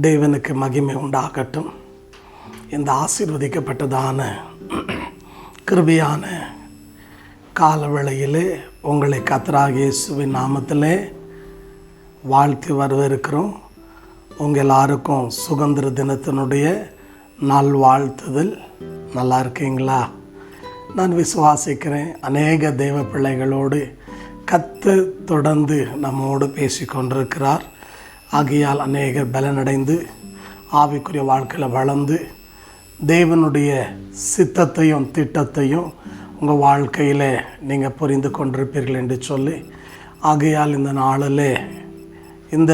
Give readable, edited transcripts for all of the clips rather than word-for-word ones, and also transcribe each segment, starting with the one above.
தேவனுக்கு மகிமை உண்டாகட்டும். இந்த ஆசீர்வதிக்கப்பட்டதான கிருபையான காலவேளையிலே உங்களை கர்த்தராகிய இயேசுவின் நாமத்திலே வாழ்த்தி வரவேற்கிறோம். உங்கள் எல்லாருக்கும் சுதந்திர தினத்தினுடைய நாள் வாழ்த்துதல். நல்லா இருக்கீங்களா? நான் விசுவாசிக்கிறேன் அநேக தேவ பிள்ளைகளோடு கர்த்தர் தொடர்ந்து நம்மோடு பேசி கொண்டிருக்கிறார். ஆகையால் அநேகர் பலனடைந்து ஆவிக்குரிய வாழ்க்கையில் வளர்ந்து தேவனுடைய சித்தத்தையும் திட்டத்தையும் உங்கள் வாழ்க்கையில் நீங்கள் புரிந்து கொண்டிருப்பீர்கள் என்று சொல்லி, ஆகையால் இந்த நாளிலே இந்த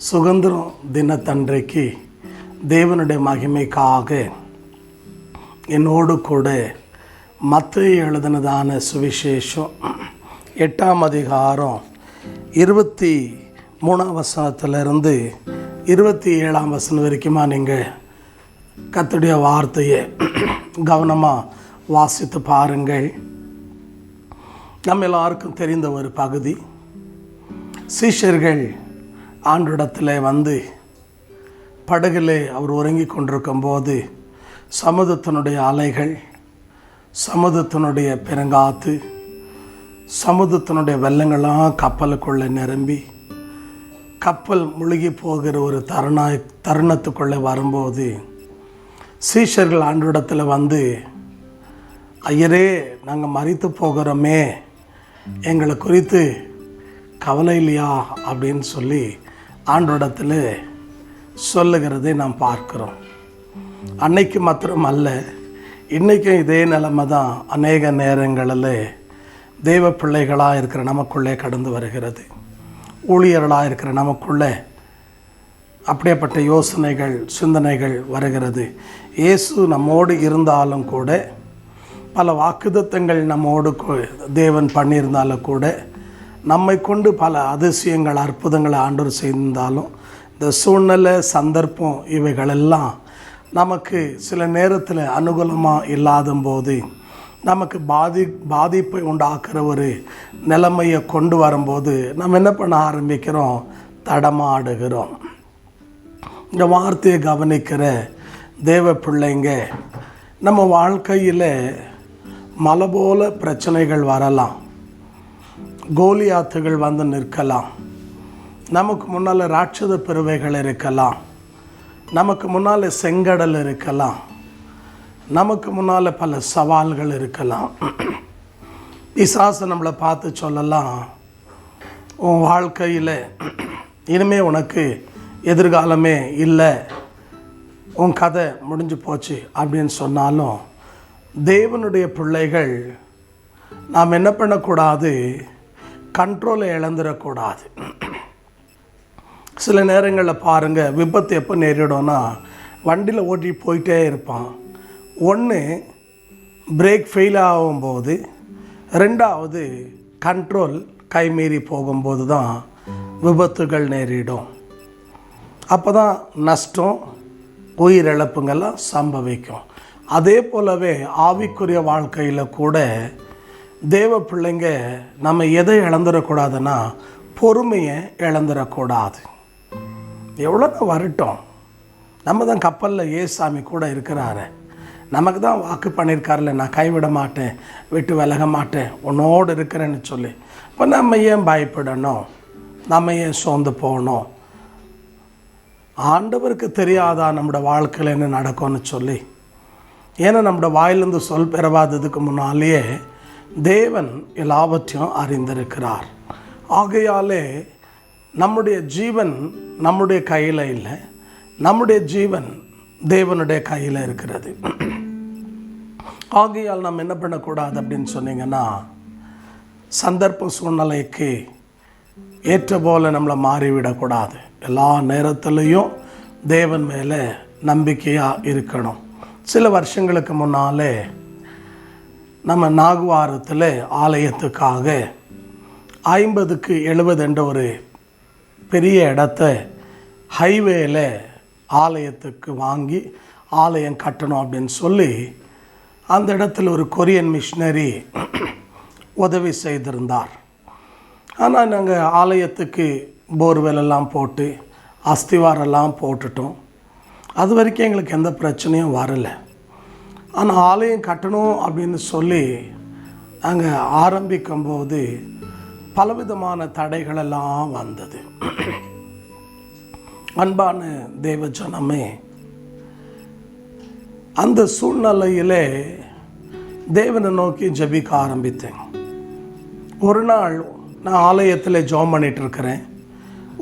சுதந்திரம் தினத்தன்றைக்கு தேவனுடைய மகிமைக்காக என்னோடு கூட மத்தேயு எழுதினதான சுவிசேஷம் 8ஆம் அதிகாரம் 23ஆம் வசனத்திலிருந்து 27ஆம் வசனம் வரைக்குமா நீங்கள் கர்த்தருடைய வார்த்தையை கவனமாக வாசித்து பாருங்கள். நம்ம எல்லாருக்கும் தெரிந்த ஒரு பகுதி. சீஷர்கள் ஆண்டவரிடத்தில் வந்து படகிலே அவர் உறங்கி கொண்டிருக்கும் போது சமுத்திரத்தினுடைய அலைகள், சமுத்திரத்தினுடைய பெருங்காற்று, சமுத்திரத்தினுடைய வெள்ளங்கள்லாம் கப்பலுக்குள்ளே நிரம்பி கப்பல் முழுகி போகிற ஒரு தருணத்துக்குள்ளே வரும்போது சீஷர்கள் ஆண்டவரிடத்தில் வந்து, ஐயரே, நாங்கள் மரித்து போகிறோமே, எங்களை குறித்து கவலை இல்லையா அப்படின்னு சொல்லி ஆண்டவரிடத்தில் சொல்லுகிறதை நாம் பார்க்குறோம். அன்னைக்கு மாத்திரம் அல்ல, இன்றைக்கும் இதே நிலைமை தான் அநேக நேரங்களில் தேவ பிள்ளைகளாக இருக்கிற நமக்குள்ளே கடந்து வருகிறது. ஊழியர்களாக இருக்கிற நமக்குள்ளே அப்படியேப்பட்ட யோசனைகள், சிந்தனைகள் வருகிறது. இயேசு நம்மோடு இருந்தாலும் கூட, பல வாக்குத்தத்தங்கள் நம்மோடு தேவன் பண்ணியிருந்தாலும் கூட, நம்மை கொண்டு பல அதிசயங்கள், அற்புதங்களை ஆண்டவர் செய்திருந்தாலும், இந்த சூழ்நிலை, சந்தர்ப்பம் இவைகளெல்லாம் நமக்கு சில நேரத்தில் அனுகூலமாக இல்லாத போது நமக்கு பாதிப்பை உண்டாக்குற ஒரு நிலைமையை கொண்டு வரும்போது நம்ம என்ன பண்ண ஆரம்பிக்கிறோம்? தடமாடுகிறோம். இந்த வார்த்தையை கவனிக்கிற தேவ பிள்ளைங்க, நம்ம வாழ்க்கையில் மலை போல பிரச்சனைகள் வரலாம், கோலியாத்துகள் வந்து நிற்கலாம், நமக்கு முன்னால் ராட்சத பிறவைகள் இருக்கலாம், நமக்கு முன்னால் செங்கடல் இருக்கலாம், நமக்கு முன்னால் பல சவால்கள் இருக்கலாம். பிசாசு நம்மளை பார்த்து சொல்லலாம், உன் வாழ்க்கையில் இனிமேல் உனக்கு எதிர்காலமே இல்லை, உன் கதை முடிஞ்சு போச்சு அப்படின்னு சொன்னாலும், தேவனுடைய பிள்ளைகள் நாம் என்ன பண்ணக்கூடாது? கண்ட்ரோலை இழந்துடக்கூடாது. சில நேரங்களில் பாருங்கள், விபத்து எப்போ நேரிடும்னா, வண்டியில் ஓட்டி போயிட்டே இருப்பான். ஒன்று, பிரேக் ஃபெயில் ஆகும்போது, ரெண்டாவது கண்ட்ரோல் கைமீறி போகும்போது தான் விபத்துகள் நேரிடும். அப்போ தான் நஷ்டம், உயிரிழப்புங்கள்லாம் சம்பவிக்கும். அதே போலவே ஆவிக்குரிய வாழ்க்கையில் கூட தேவ பிள்ளைங்க நம்ம எதை இழந்துடக்கூடாதுன்னா, பொறுமையை இழந்துடக்கூடாது. எவ்வளோ வரட்டும், நம்ம தான் கப்பலில் ஏசாமி கூட இருக்கிறாரு, நமக்கு தான் வாக்கு பண்ணியிருக்காருல்ல, நான் கைவிட மாட்டேன், விட்டு விலக மாட்டேன், உன்னோடு இருக்கிறேன்னு சொல்லி. இப்போ நம்ம ஏன் பயப்படணும்? நம்ம ஏன் சோர்ந்து போகணும்? ஆண்டவருக்கு தெரியாதா நம்மளோட வாழ்க்கையில் என்ன நடக்கும்னு சொல்லி? ஏன்னா நம்மளோட வாயிலிருந்து சொல் பெறவாததுக்கு முன்னாலேயே தேவன் எல்லாவற்றையும் அறிந்திருக்கிறார். ஆகையாலே நம்முடைய ஜீவன் நம்முடைய கையில் இல்லை, நம்முடைய ஜீவன் தேவனுடைய கையில் இருக்கிறது. ஆகையால் நம்ம என்ன பண்ணக்கூடாது அப்படின்னு சொன்னீங்கன்னா, சந்தர்ப்ப சூழ்நிலைக்கு ஏற்ற போல நம்மளை மாறிவிடக்கூடாது. எல்லா நேரத்துலேயும் தேவன் மேலே நம்பிக்கையாக இருக்கணும். சில வருஷங்களுக்கு முன்னாலே நம்ம நாகுவாரத்தில் ஆலயத்துக்காக 50க்கு 70 என்ற ஒரு பெரிய இடத்த ஹைவேல ஆலயத்துக்கு வாங்கி ஆலயம் கட்டணும் அப்படின்னு சொல்லி அந்த இடத்துல ஒரு கொரியன் மிஷினரி உதவி செய்திருந்தார். ஆனால் நாங்கள் ஆலயத்துக்கு போர்வெல் எல்லாம் போட்டு அஸ்திவாரெல்லாம் போட்டுட்டோம். அது வரைக்கும் எங்களுக்கு எந்த பிரச்சனையும் வரலை. ஆனால் ஆலயம் கட்டணும் அப்படின்னு சொல்லி அங்கே ஆரம்பிக்கும்போது பலவிதமான தடைகளெல்லாம் வந்தது. அன்பான தேவ ஜனமே, அந்த சூழ்நிலையிலே தேவனை நோக்கி ஜெபிக்க ஆரம்பித்தேன். ஒரு நாள் நான் ஆலயத்தில் ஜெபம் பண்ணிகிட்ருக்கிறேன்.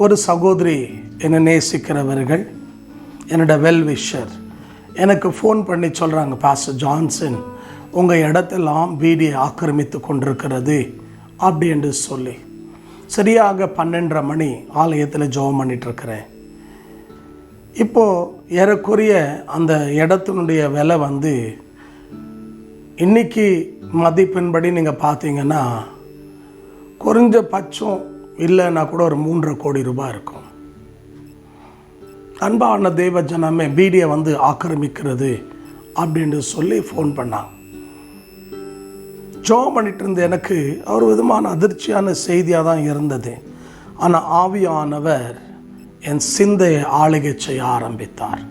ஒரு சகோதரி, என்னை நேசிக்கிறவர்கள், என்னோட வெல்விஷர் எனக்கு ஃபோன் பண்ணி சொல்கிறாங்க, பாஸ்டர் ஜான்சன் உங்கள் இடத்தெல்லாம் வீடியோ ஆக்கிரமித்து கொண்டிருக்கிறது அப்படி என்று சொல்லி. சரியாக 12:30 மணி ஆலயத்தில் ஜெபம் பண்ணிகிட்ருக்கிறேன். இப்போது ஏறக்குறைய அந்த இடத்தினுடைய விலை வந்து இன்றைக்கி மதிப்பின்படி நீங்கள் பார்த்தீங்கன்னா குறைஞ்சபட்சம் இல்லைன்னா கூட ஒரு 3.5 கோடி ரூபாய் இருக்கும். அன்பான தேவ ஜனமே, வீடியோ வந்து ஆக்கிரமிக்கிறது அப்படின்ட்டு சொல்லி ஃபோன் பண்ணாங்க. ஜெபம் பண்ணிட்டு இருந்த எனக்கு ஒரு விதமான அதிர்ச்சியான செய்தியாக தான் இருந்தது. ஆனால் ஆவியானவர் என் சிந்தையை ஆளுகை செய்ய ஆரம்பித்தார்.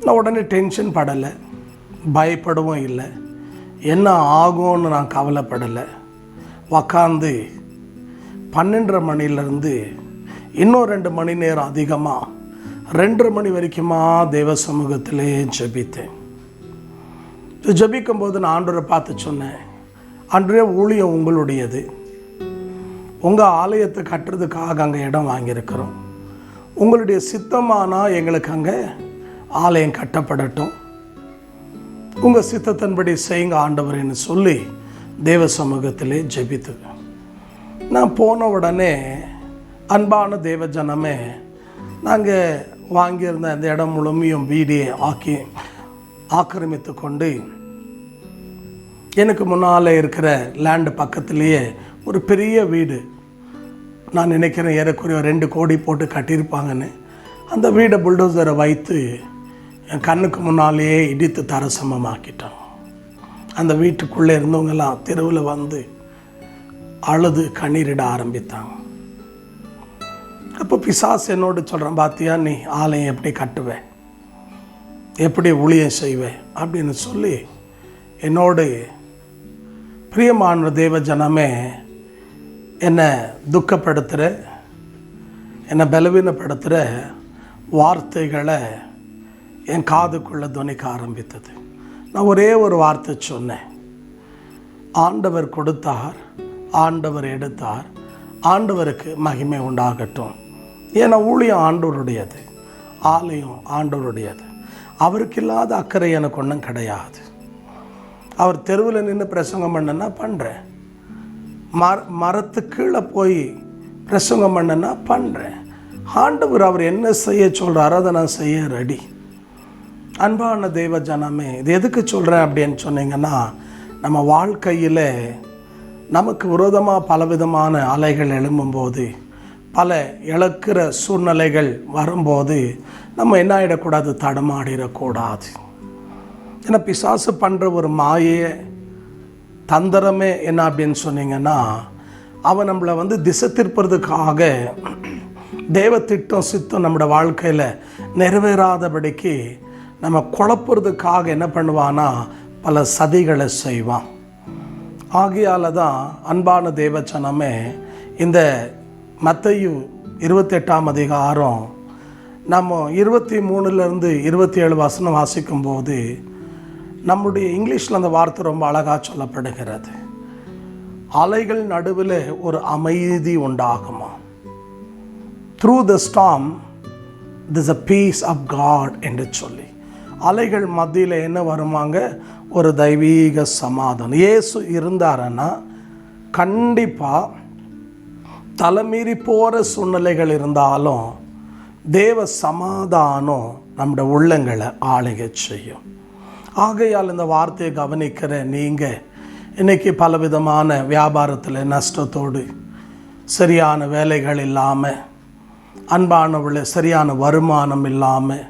நான் உடனே டென்ஷன் படலை, பயப்படவும் இல்லை, என்ன ஆகும்னு நான் கவலைப்படலை. உக்காந்து 12:30 மணிலேருந்து இன்னும் 2 மணி நேரம் அதிகமாக 2:30 மணி வரைக்குமா தேவ சமூகத்திலே ஜெபித்தேன். ஜெபிக்கும்போது நான் ஆண்டவரை பார்த்து சொன்னேன், ஆண்டவரே ஊழியம் உங்களுடையது, உங்கள் ஆலயத்தை கட்டுறதுக்காக அங்கே இடம் வாங்கியிருக்கிறோம், உங்களுடைய சித்தமானால் எங்களுக்கு அங்கே ஆலயம் கட்டப்படட்டும், உங்கள் சித்தத்தின்படி செய்யுங்க ஆண்டவரேன்னு சொல்லி தேவ சமூகத்திலே ஜெபித்து நான் போன உடனே, அன்பான தேவ ஜனமே, நாங்கள் வாங்கியிருந்த அந்த இடம் முழுமையும் வீடியை ஆக்கிரமித்து கொண்டு எனக்கு முன்னால் இருக்கிற லேண்டு பக்கத்துலேயே ஒரு பெரிய வீடு, நான் நினைக்கிறேன் ஏறக்குறைய 2 கோடி போட்டு கட்டியிருப்பாங்கன்னு, அந்த வீடை புல்டோசரை வைத்து என் கண்ணுக்கு முன்னாலேயே இடித்து தரசமமாக்கிட்டாங்க. அந்த வீட்டுக்குள்ளே இருந்தவங்கெல்லாம் தெருவில் வந்து அழுது கண்ணீரிட ஆரம்பித்தாங்க. அப்போ பிசாசு என்னோடு சொல்கிறேன், பாத்தியா நீ ஆலயம் எப்படி கட்டுவேன், எப்படி ஊழியம் செய்வேன் அப்படின்னு சொல்லி என்னோடு பிரியமான தேவ ஜனமே என்னை துக்கப்படுத்துகிற, என்னை பலவீனப்படுத்துகிற வார்த்தைகளை என் காதுக்குள்ளே துணிக்க ஆரம்பித்தது. நான் ஒரே ஒரு வார்த்தை சொன்னேன், ஆண்டவர் கொடுத்தார், ஆண்டவர் எடுத்தார், ஆண்டவருக்கு மகிமை உண்டாகட்டும். ஏன்னா ஊழியம் ஆண்டவருடையது, ஆலயம் ஆண்டவருடையது. அவருக்கு இல்லாத அக்கறை எனக்கு ஒன்றும் கிடையாது. அவர் தெருவில் நின்று பிரசங்கம் பண்ணனா பண்ணுறேன், மரத்து கீழே போய் பிரசங்கம் பண்ணனா பண்ணுறேன். ஆண்டவர் அவர் என்ன செய்ய சொல்கிறாரோ அதை நான் செய்ய ரெடி. அன்பான தேவ ஜனமே, இது எதுக்கு சொல்கிறேன் அப்படின்னு சொன்னீங்கன்னா, நம்ம வாழ்க்கையில் நமக்கு விரோதமாக பலவிதமான அலைகள் எழும்பும்போது, பல இழக்கிற சூழ்நிலைகள் வரும்போது நம்ம என்ன ஆகிடக்கூடாது, தடுமாடிடக்கூடாது. ஏன்னா பிசாசு பண்ணுற ஒரு மாயை தந்திரமே என்ன அப்படின்னு சொன்னீங்கன்னா, அவன் நம்மளை வந்து திசை திருப்புறதுக்காக தேவ திட்டம் சித்தம் நம்மளோட வாழ்க்கையில் நிறைவேறாதபடிக்கு நம்ம குழப்புறதுக்காக என்ன பண்ணுவான்னா பல சதிகளை செய்வான். ஆகையால் தான் அன்பான தேவச்சனமே, இந்த மத்தேயு 28ஆம் அதிகாரம் நம்ம 23 27 வசனம் வாசிக்கும்போது நம்முடைய இங்கிலீஷில் அந்த வார்த்தை ரொம்ப அழகாக சொல்லப்படுகிறது. அலைகள் நடுவில் ஒரு அமைதி உண்டாகுமா. Through the storm this a peace of God என்று சொல்லி, அலைகள் மத்தியில் என்ன வருவாங்க, ஒரு தெய்வீக சமாதானம். இயேசு இருந்தாருன்னா கண்டிப்பாக தலைமீறி போகிற சூழ்நிலைகள் இருந்தாலும் தேவ சமாதானம் நம்முடைய உள்ளங்களை ஆளுகை செய்யும். ஆகையால் இந்த வார்த்தையை கவனிக்கிற நீங்கள் இன்றைக்கி பலவிதமான வியாபாரத்தில் நஷ்டத்தோடு, சரியான வேலைகள் இல்லாமல், அன்பானவளை சரியான வருமானம் இல்லாமல்,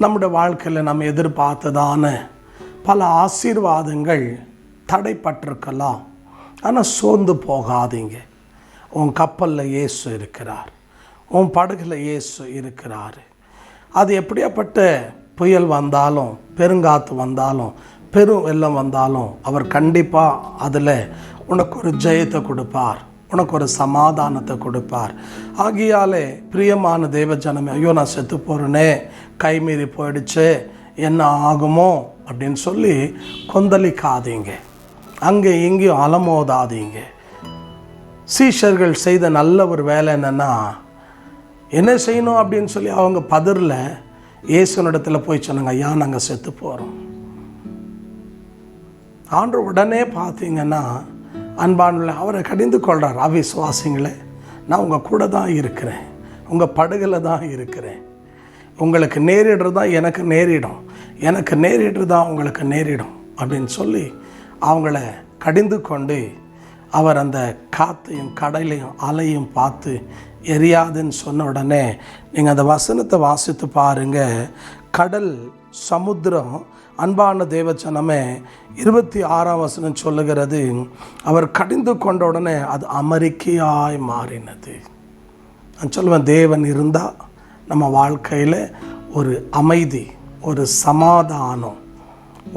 நம்முடைய வாழ்க்கையில் நம்ம எதிர்பார்த்ததான பல ஆசீர்வாதங்கள் தடைப்பட்டிருக்கலாம். ஆனால் சோர்ந்து போகாதீங்க. உன் கப்பலில் இயேசு இருக்கிறார். உன் படகுல இயேசு இருக்கிறார். அது எப்படியாப்பட்ட புயல் வந்தாலும், பெருங்காற்று வந்தாலும், பெரும் வெள்ளம் வந்தாலும் அவர் கண்டிப்பாக அதில் உனக்கு ஒரு ஜெயத்தை கொடுப்பார், உனக்கு ஒரு சமாதானத்தை கொடுப்பார். ஆகியாலே பிரியமான தேவ ஜனமே, ஐயோ நான் செத்து போகிறேனே, கைமீறி போயிடுச்சு, என்ன ஆகுமோ அப்படின்னு சொல்லி கொந்தளிக்காதீங்க, அங்கே இங்கேயும் அலமோதாதீங்க. சீஷர்கள் செய்த நல்ல ஒரு வேலை என்னென்னா, என்ன செய்யணும் அப்படின்னு சொல்லி அவங்க பதறல, இயேசுனிடத்தில் போய் சொன்னாங்க, ஐயா நாங்கள் செத்து போகிறோம். ஆண்டவர் உடனே பார்த்தீங்கன்னா அன்பான அவரை கடிந்து கொள்கிறார். அவிசுவாசிங்களே, நான் உங்கள் கூட தான் இருக்கிறேன், உங்கள் படகுல தான் இருக்கிறேன், உங்களுக்கு நேரிடுறது தான் எனக்கு நேரிடும், எனக்கு நேரிடுறது தான் உங்களுக்கு நேரிடும் அப்படின்னு சொல்லி அவங்கள கடிந்து கொண்டு அவர் அந்த காற்றையும் கடலையும் அலையும் பார்த்து எரியாதுன்னு சொன்ன உடனே நீங்கள் அந்த வசனத்தை வாசித்து பாருங்கள். கடல், சமுத்திரம், அன்பான தேவச்சனமே 26ஆம் வசனம் சொல்லுகிறது, அவர் கடிந்து கொண்ட உடனே அது அமெரிக்கையாய் மாறினது. நான் சொல்லுவேன், தேவன் இருந்தால் நம்ம வாழ்க்கையில் ஒரு அமைதி, ஒரு சமாதானம்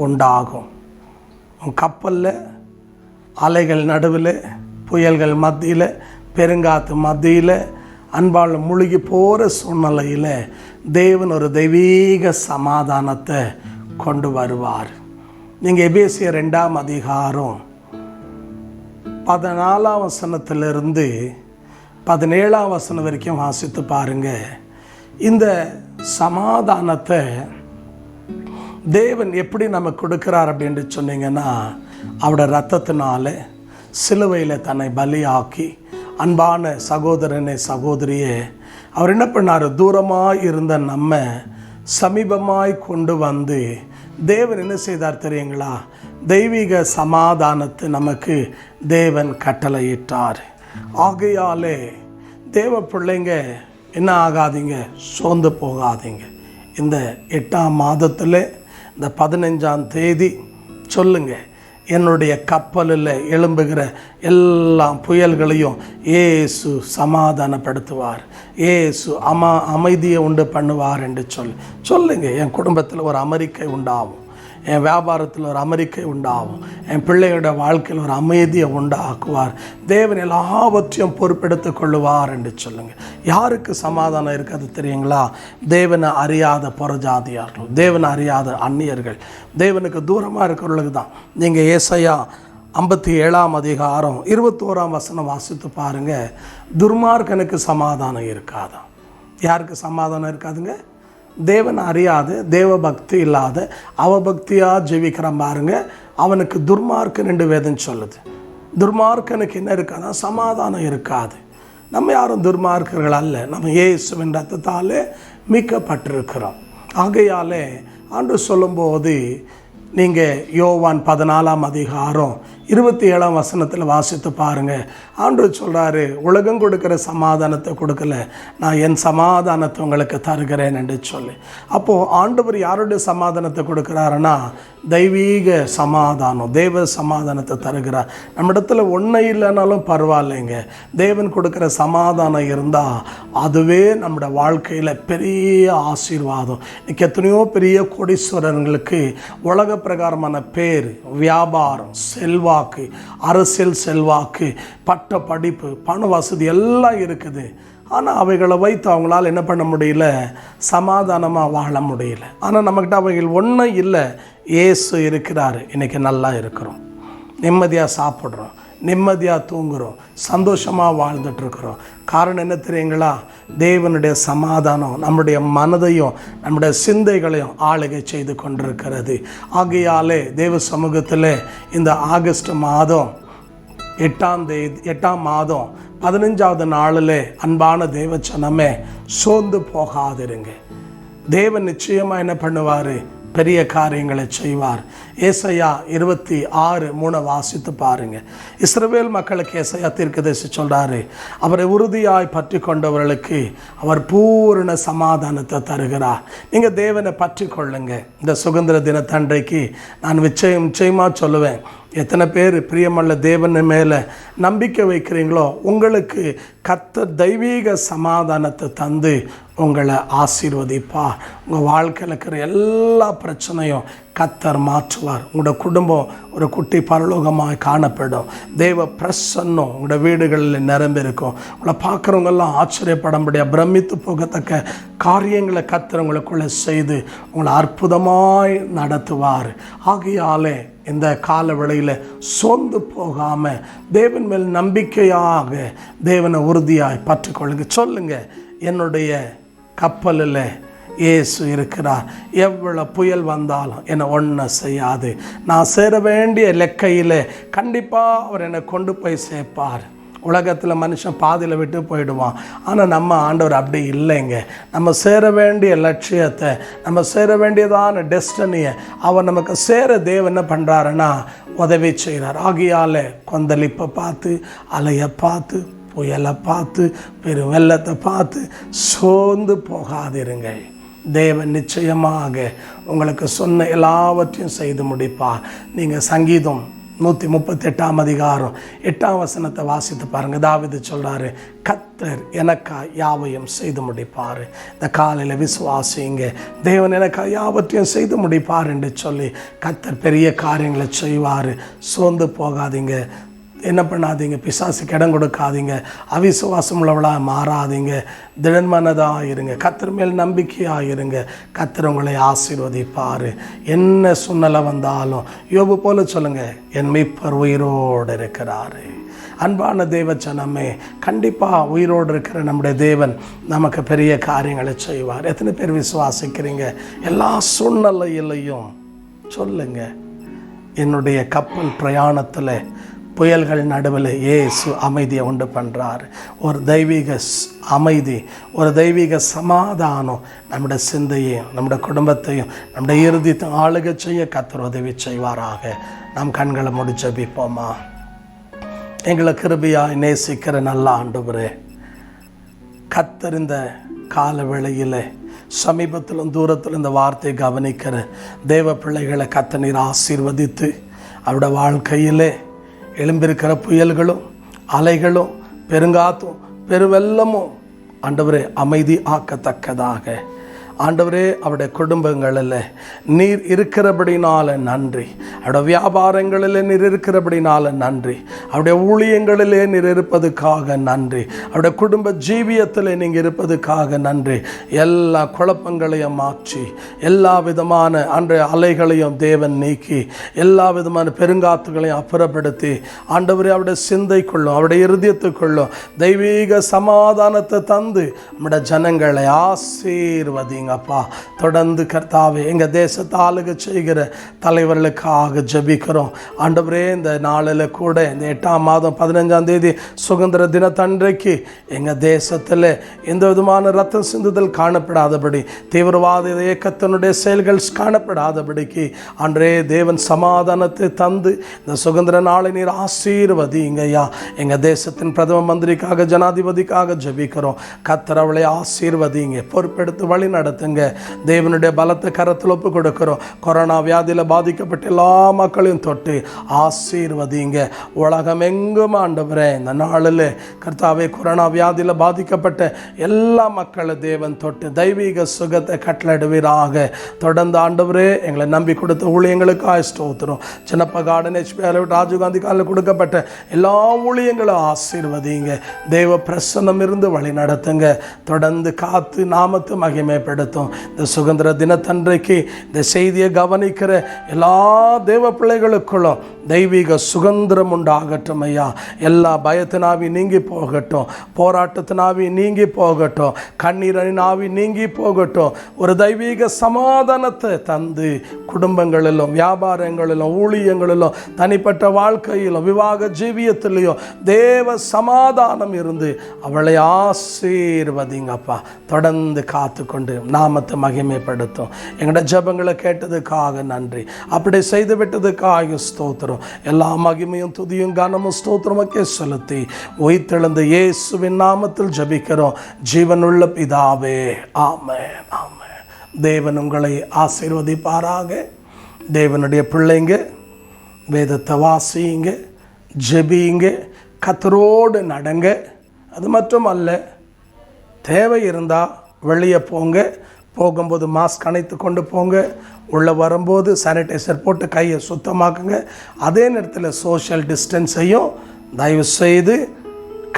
உண்டாகும். கப்பலில் அலைகள் நடுவில், புயல்கள் மத்தியில், பெருங்காற்று மத்தியில், அன்பால் முழுகி போகிற சூழ்நிலையில் தேவன் ஒரு தெய்வீக சமாதானத்தை கொண்டு வருவார். நீங்கள் எபேசியர் 2ஆம் அதிகாரம் 14ஆம் வசனத்திலிருந்து 17ஆம் வசனம் வரைக்கும் வாசித்து பாருங்கள். இந்த சமாதானத்தை தேவன் எப்படி நமக்கு கொடுக்குறார் அப்படின்னு சொன்னீங்கன்னா, அவரோட இரத்தத்தினால சிலுவையில் தன்னை பலியாக்கி, அன்பான சகோதரனே சகோதரியே, அவர் என்ன பண்ணார், தூரமாய் இருந்த நம்ம சமீபமாய் கொண்டு வந்து தேவன் என்ன செய்தார் தெரியுங்களா, தெய்வீக சமாதானத்தை நமக்கு தேவன் கட்டளையிட்டார். ஆகையாலே தேவ பிள்ளைங்க என்ன ஆகாதீங்க, சோர்ந்து போகாதீங்க. இந்த 8ஆம் மாதத்தில் இந்த 15ஆம் தேதி சொல்லுங்கள், என்னுடைய கப்பலில் எழும்புகிற எல்லா புயல்களையும் இயேசு சமாதானப்படுத்துவார், இயேசு அமைதியை உண்டு பண்ணுவார் என்று சொல்லுங்கள். என் குடும்பத்தில் ஒரு அமெரிக்கை உண்டாகும், என் வியாபாரத்தில் ஒரு அமெரிக்கை உண்டாகும், என் பிள்ளையோட வாழ்க்கையில் ஒரு அமைதியை உண்டாக்குவார், தேவன் எல்லாவற்றையும் பொறுப்பெடுத்து கொள்ளுவார் என்று சொல்லுங்கள். யாருக்கு சமாதானம் இருக்காது தெரியுங்களா? தேவனை அறியாத புறஜாதியார்கள், தேவனை அறியாத அந்நியர்கள், தேவனுக்கு தூரமாக இருக்கிறவர்களுக்கு தான். நீங்கள் ஏசாயா 57ஆம் அதிகாரம் 21ஆம் வசனம் வாசித்து பாருங்கள். துர்மார்க்கனுக்கு சமாதானம் இருக்காதான். யாருக்கு சமாதானம் இருக்காதுங்க? தேவன் அறியாது, தேவ பக்தி இல்லாத அவபக்தியாக ஜெபிக்கிறான் பாருங்க, அவனுக்கு துர்மார்க்கன் என்று வேதம் சொல்லுது. துர்மார்க்கனுக்கு என்ன இருக்காதா? சமாதானம் இருக்காது. நம்ம யாரும் துர்மார்க்கர்கள் அல்ல, நம்ம இயேசுவின் ரத்தத்தாலே மீட்கப்பட்டிருக்கிறோம். ஆகையாலே ஆண்டு சொல்லும்போது நீங்கள் யோவான் 14ஆம் அதிகாரம் 27ஆம் வசனத்தில் வாசித்து பாருங்கள். ஆண்டவர் சொல்கிறாரு, உலகம் கொடுக்குற சமாதானத்தை கொடுக்கல, நான் என் சமாதானத்தை உங்களுக்கு தருகிறேன் என்று சொல்லி. அப்போது ஆண்டவர் யாருடைய சமாதானத்தை கொடுக்குறாருன்னா, தெய்வீக சமாதானம், தேவ சமாதானத்தை தருகிறார். நம்ம இடத்துல ஒன்றை இல்லைனாலும் பரவாயில்லைங்க, தேவன் கொடுக்குற சமாதானம் இருந்தால் அதுவே நம்மளோட வாழ்க்கையில் பெரிய ஆசீர்வாதம். இன்றைக்கி எத்தனையோ பெரிய கோடீஸ்வரர்களுக்கு உலக பிரகாரமான பேர், வியாபாரம், செல்வாக்கு, அரசியல் செல்வாக்கு, பட்ட படிப்பு, பண வசதி எல்லாம் இருக்குது. ஆனால் அவைகளை வைத்து அவங்களால் என்ன பண்ண முடியல, சமாதானமாக வாழ முடியல. ஆனால் நம்மக்கிட்ட அவைகள் ஒன்றும் இல்லை, இயேசு இருக்கிறார். இன்றைக்கி நல்லா இருக்கிறோம், நிம்மதியாக சாப்பிட்றோம், நிம்மதியாக தூங்குகிறோம், சந்தோஷமாக வாழ்ந்துட்டுருக்குறோம். காரணம் என்ன தெரியுங்களா? தேவனுடைய சமாதானம் நம்முடைய மனதையும் நம்முடைய சிந்தைகளையும் ஆளுகை செய்து கொண்டிருக்கிறது. ஆகையாலே தேவ சமூகத்தில் இந்த ஆகஸ்ட் மாதம் 8ஆம் மாதம் 15வது நாளில் அன்பான தேவச்சனமே, சோர்ந்து போகாதிருங்க. தேவன் நிச்சயமாக என்ன பண்ணுவார், பெரிய காரியங்களை செய்வார். ஏசாயா 26:3 வாசித்து பாருங்கள். இஸ்ரவேல் மக்களுக்கு ஏசாயா தீர்க்கதரிசி சொல்கிறாரு, அவரை உறுதியாய் பற்றி கொண்டவர்களுக்கு அவர் பூரண சமாதானத்தை தருகிறார். நீங்கள் தேவனை பற்றி கொள்ளுங்க. இந்த சுதந்திர தினத்தன்றைக்கு நான் நிச்சயமாக சொல்லுவேன், எத்தனை பேர் பிரியமுள்ள தேவன் மேலே நம்பிக்கை வைக்கிறீங்களோ உங்களுக்கு கர்த்தர் தெய்வீக சமாதானத்தை தந்து உங்களை ஆசீர்வதிப்பார். உங்கள் வாழ்க்கையில் இருக்கிற எல்லா பிரச்சனையும் கர்த்தர் மாற்றுவார். உங்களோட குடும்பம் ஒரு குட்டி பரலோகமாக காணப்படும். தேவ பிரசன்னம் உங்களோட வீடுகளில் நிரம்பியிருக்கும். உங்களை பார்க்குறவங்கெல்லாம் ஆச்சரியப்படும்படியாக பிரமித்து போகத்தக்க காரியங்களை கர்த்தர் உங்களுக்குள்ளே செய்து உங்களை அற்புதமாய் நடத்துவார். ஆகையாலே இந்த கால வேளையில் சோர்ந்து போகாமல் தேவன் மேல் நம்பிக்கையாக தேவனை உறுதியாய் பற்றிக்கொள்ளுங்க. சொல்லுங்கள், என்னுடைய கப்பலில் இயேசு இருக்கிறார். எவ்வளோ புயல் வந்தாலும் என்னை ஒன்றும் செய்யாது. நான் சேர வேண்டிய லெக்கையில் கண்டிப்பாக அவர் என்னை கொண்டு போய் சேர்ப்பார். உலகத்தில் மனுஷன் பாதியில் விட்டு போயிடுவான். ஆனால் நம்ம ஆண்டவர் அப்படி இல்லைங்க. நம்ம சேர வேண்டிய லட்சியத்தை, நம்ம சேர வேண்டியதான டெஸ்டனியை அவர் நமக்கு சேர தேவன் என்ன பண்ணுறாருன்னா உதவி செய்கிறார். ஆகையால் கொந்தளிப்பை பார்த்து, அலையை பார்த்து, புயலை பார்த்து, பெரு வெள்ளத்தை பார்த்து சோர்ந்து போகாதிருங்கள். தேவன் நிச்சயமாக உங்களுக்கு சொன்ன எல்லாவற்றையும் செய்து முடிப்பார். நீங்கள் சங்கீதம் 138 அதிகாரம் 8 வாசித்து பாருங்கள். தாவீது சொல்கிறாரு, கர்த்தர் எனக்கா யாவையும் செய்து முடிப்பார். இந்த காலையில் விசுவாசிங்க, தேவன் எனக்கா யாவற்றையும் செய்து முடிப்பார் என்று சொல்லி கர்த்தர் பெரிய காரியங்களை செய்வார். சோர்ந்து போகாதீங்க, என்ன பண்ணாதீங்க, பிசாசுக்கு இடம் கொடுக்காதீங்க, அவிசுவாசம் உள்ளவளாக மாறாதீங்க, திடன்மனதாக இருங்க, கர்த்தர் மேல் நம்பிக்கையாக இருங்க. கர்த்தர் உங்களை ஆசீர்வதிப்பார். என்ன சூழ்நிலை வந்தாலும் யோபு போல சொல்லுங்கள், என் மீட்பர் உயிரோடு இருக்கிறாரு. அன்பான தேவ ஜனமே, கண்டிப்பாக உயிரோடு இருக்கிற நம்முடைய தேவன் நமக்கு பெரிய காரியங்களை செய்வார். எத்தனை பேர் விசுவாசிக்கிறீங்க? எல்லா சூழ்நிலையிலையும் சொல்லுங்கள், என்னுடைய கப்பல் பிரயாணத்தில் புயல்கள் நடுவில் இயேசு அமைதியை உண்டு பண்ணுறார். ஒரு தெய்வீக அமைதி, ஒரு தெய்வீக சமாதானம் நம்முடைய சிந்தையும் நம்முடைய குடும்பத்தையும் நம்முடைய இறுதியத்தை ஆளுகை செய்ய கர்த்தர் உதவி செய்வாராக. நாம் கண்களை மூடி ஜெபிப்போமா? எங்களை கிருபையாய் நேசிக்கிற நல்ல ஆண்டவரே, கர்த்தர் இந்த கால வேளையில் சமீபத்திலும் தூரத்தில் இந்த வார்த்தையை கவனிக்கிற தேவ பிள்ளைகளை கர்த்தர் நீர் ஆசீர்வதித்து அவருடைய வாழ்க்கையிலே எழும்பியிருக்கிற புயல்களும் அலைகளும் பெருங்காத்தும் பெருவெல்லமும் ஆண்டவரே அமைதி ஆக்கத்தக்கதாக, ஆண்டவரே அவருடைய குடும்பங்களில் நீர் இருக்கிறபடினால நன்றி, அவருடைய வியாபாரங்களில் நீர் இருக்கிறபடினால நன்றி, அவருடைய ஊழியங்களிலே நீர் இருப்பதுக்காக நன்றி, அவருடைய குடும்ப ஜீவியத்தில் நீங்கள் இருப்பதுக்காக நன்றி. எல்லா குழப்பங்களையும் மாற்றி, எல்லா விதமான அன்றைய அலைகளையும் தேவன் நீக்கி, எல்லா விதமான பெருங்காத்துகளையும் அப்புறப்படுத்தி ஆண்டவரே அவருடைய சிந்தைக்குள்ளும் அவருடைய இருதயத்துக்குள்ளும் தெய்வீக சமாதானத்தை தந்து நம்முடைய ஜனங்களை ஆசீர்வதிங்க அப்பா. தொடர்ந்து கர்த்தாவே எங்கள் தேசத்தை ஆளுகை செய்கிற தலைவர்களுக்காக ஜெபிக்கிறோம் ஆண்டவரே. இந்த நாளில் கூட இந்த 8ஆம் மாதம் 15ஆம் தேதி சுதந்திர தினத்தன்றைக்கு எங்கள் தேசத்தில் எந்த விதமான ரத்தம் சிந்துதல் காணப்படாதபடி, தீவிரவாத இயக்கத்தினுடைய செயல்கள் காணப்படாதபடிக்கு அன்றே தேவன் சமாதானத்தை தந்து இந்த சுதந்திர நாளை நீர் ஆசீர்வதிங்கய்யா. எங்கள் தேசத்தின் பிரதம மந்திரிக்காக ஜனாதிபதிக்காக ஜெபிக்கிறோம். கர்த்தர் அவளை ஆசீர்வதிங்க, பொறுப்பெடுத்து வழி நடத்துங்க. தேவனுடைய பலத்தை கரத்தில் ஒப்பு கொடுக்கிறோம். கொரோனா வியாதியில் பாதிக்கப்பட்ட எல்லா மக்களையும் தொட்டு ஆசீர்வதிங்க. உலகம் எங்கும் ஆண்டவரே இந்த நாளில் கர்த்தாவே கொரோனா வியாதியில் பாதிக்கப்பட்ட எல்லா மக்களை தேவன் தொட்டு தெய்வீக சுகத்தை கட்டளையிடுவீராக. தொடர்ந்து ஆண்டவரே எங்களை நம்பி கொடுத்த ஊழியங்களுக்காக ஸ்தோத்திரம். சின்னப்ப கார்டன் HP ராஜீவ்காந்தி காலில் கொடுக்கப்பட்ட எல்லா ஊழியங்களும் ஆசீர்வதிங்க. தேவ பிரசன்னம் இருந்து வழி நடத்துங்க. தொடர்ந்து காத்து நாமத்தை மகிமைப்படுத்தும். இந்த சுதந்திர தினத்தன்றைக்கு இந்த செய்தியை கவனிக்கிற எல்லா தேவ பிள்ளைகளுக்குள்ளும் தெய்வீக சுதந்திரம் உண்டாகட்டும் ஐயா. எல்லா பயத்தினாவி நீங்கி போகட்டும், போராட்டத்தினாவி நீங்கி போகட்டும், கண்ணீரின் ஆவி நீங்கி போகட்டும். ஒரு தெய்வீக சமாதானத்தை தந்து குடும்பங்களிலும் வியாபாரங்களிலும் ஊழியங்களிலும் தனிப்பட்ட வாழ்க்கையிலும் விவாக ஜீவியத்திலையும் தேவ சமாதானம் இருந்து அவளை ஆசீர்வதிங்கப்பா. தொடர்ந்து காத்து கொண்டு நாமத்தை மகிமைப்படுத்தும். எங்களோட ஜெபங்களை கேட்டதுக்காக நன்றி. அப்படி செய்து விட்டதுக்காக ஸ்தோத்திரம். எல்லா மகிமையும் துதியும் கனமும் ஸ்தோத்திரமக்கே செலுத்தி உயிர்த்தெழுந்த இயேசுவின் நாமத்தில் ஜெபிக்கிறோம் ஜீவனுள்ள பிதாவே, ஆமென், ஆமென். தேவன் உங்களை ஆசீர்வதிப்பாராக. தேவனுடைய பிள்ளைங்க, வேதத்தை வாசியுங்க, ஜெபியுங்க, கர்த்தரோடு நடங்க. அது மட்டும் அல்ல, தேவை இருந்தால் வெளியே போங்க, போகும்போது மாஸ்க் அணைத்து கொண்டு போங்க, உள்ளே வரும்போது சானிடைசர் போட்டு கையை சுத்தமாக்குங்க. அதே நேரத்தில் சோஷியல் டிஸ்டன்ஸையும் தயவு செய்து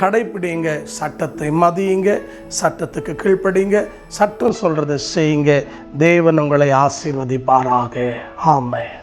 கடைப்பிடிங்க. சட்டத்தை மதியுங்க, சட்டத்துக்கு கீழ்ப்படிங்க, சட்டம் சொல்கிறத செய்யுங்க. தேவன் உங்களை ஆசீர்வதிப்பாராக. ஆமென்.